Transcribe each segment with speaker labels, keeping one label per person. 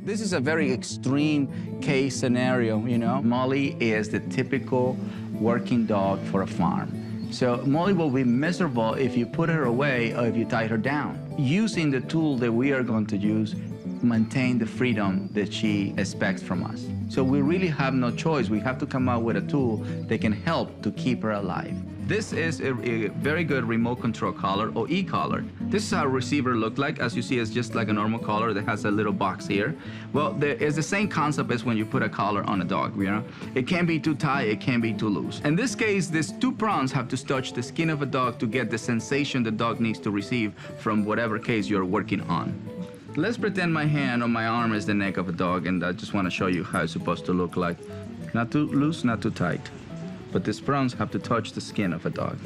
Speaker 1: This is a very extreme case scenario, you know. Molly is the typical working dog for a farm. So Molly will be miserable if you put her away or if you tie her down. Using the tool that we are going to use, maintain the freedom that she expects from us. So we really have no choice. We have to come out with a tool that can help to keep her alive. This is a very good remote control collar or e-collar. This is how a receiver looks like. As you see, it's just like a normal collar that has a little box here. Well, there is the same concept as when you put a collar on a dog, you know? It can be too tight, it can be too loose. In this case, these two prongs have to touch the skin of a dog to get the sensation the dog needs to receive from whatever case you're working on. Let's pretend my hand on my arm is the neck of a dog, and I just want to show you how it's supposed to look like. Not too loose, not too tight. But these prongs have to touch the skin of a dog.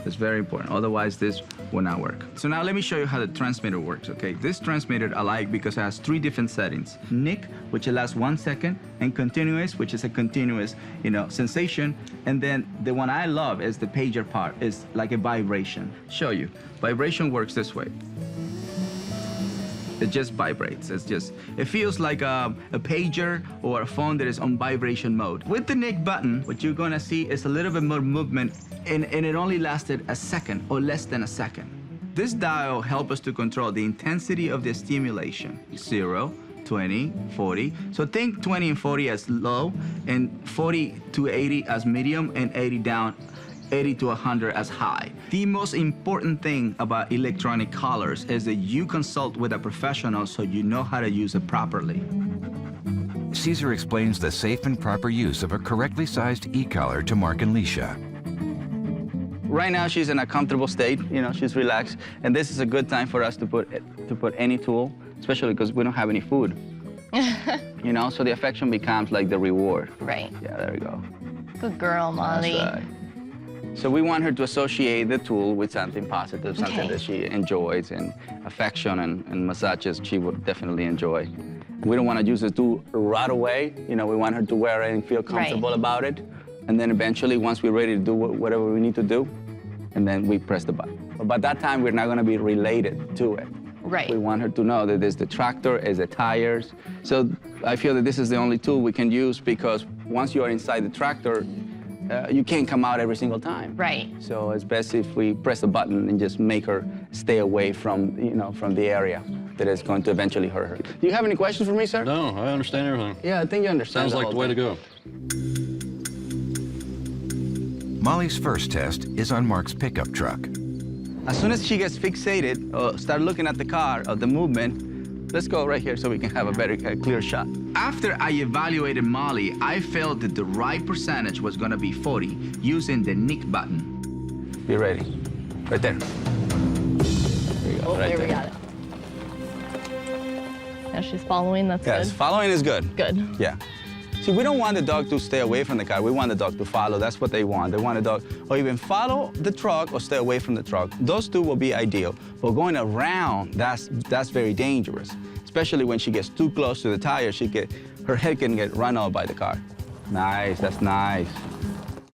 Speaker 1: It's very important, otherwise this will not work. So now let me show you how the transmitter works, okay? This transmitter I like because it has 3 different settings. Nick, which lasts 1 second, and continuous, which is a continuous, you know, sensation. And then the one I love is the pager part, is like a vibration. Show you, vibration works this way. It just vibrates. It feels like a pager or a phone that is on vibration mode. With the Nick button, what you're gonna see is a little bit more movement, and it only lasted a second or less than a second. This dial helps us to control the intensity of the stimulation. 0, 20, 40. So think 20 and 40 as low, and 40 to 80 as medium, and 80 down, 80 to 100 as high. The most important thing about electronic collars is that you consult with a professional so you know how to use it properly.
Speaker 2: Cezar explains the safe and proper use of a correctly sized e-collar to Mark and Leisha.
Speaker 1: Right now she's in a comfortable state, you know, she's relaxed, and this is a good time for us to put any tool, especially because we don't have any food. You know, so the affection becomes like the reward.
Speaker 3: Right.
Speaker 1: Yeah, there we go.
Speaker 3: Good girl, Molly.
Speaker 1: That's right. So we want her to associate the tool with something positive, something that she enjoys, and affection and massages she would definitely enjoy. We don't want to use the tool right away. You know, we want her to wear it and feel comfortable about it. And then eventually, once we're ready to do whatever we need to do, and then we press the button. But by that time, we're not going to be related to it.
Speaker 3: Right.
Speaker 1: We want her to know that there's the tractor, is the tires. So I feel that this is the only tool we can use, because once you are inside the tractor, you can't come out every single time.
Speaker 3: Right.
Speaker 1: So it's best if we press the button and just make her stay away from, you know, from the area that is going to eventually hurt her. Do you have any questions for me, sir?
Speaker 4: No, I understand everything.
Speaker 1: Yeah, I think you understand.
Speaker 4: Sounds like the way to go.
Speaker 2: Molly's first test is on Mark's pickup truck.
Speaker 1: As soon as she gets fixated or start looking at the car or the movement, let's go right here so we can have a better, clear shot. After I evaluated Molly, I felt that the right percentage was gonna be 40 using the Nick button. Be ready. Right there. There you go, right
Speaker 3: there
Speaker 1: there.
Speaker 3: we got it. Now she's following, that's
Speaker 1: Yes,
Speaker 3: good.
Speaker 1: following is good.
Speaker 3: Good.
Speaker 1: Yeah. See, we don't want the dog to stay away from the car. We want the dog to follow. That's what they want. They want the dog, or even follow the truck or stay away from the truck. Those two will be ideal. But going around, that's very dangerous. Especially when she gets too close to the tire, her head can get run over by the car. Nice, that's nice.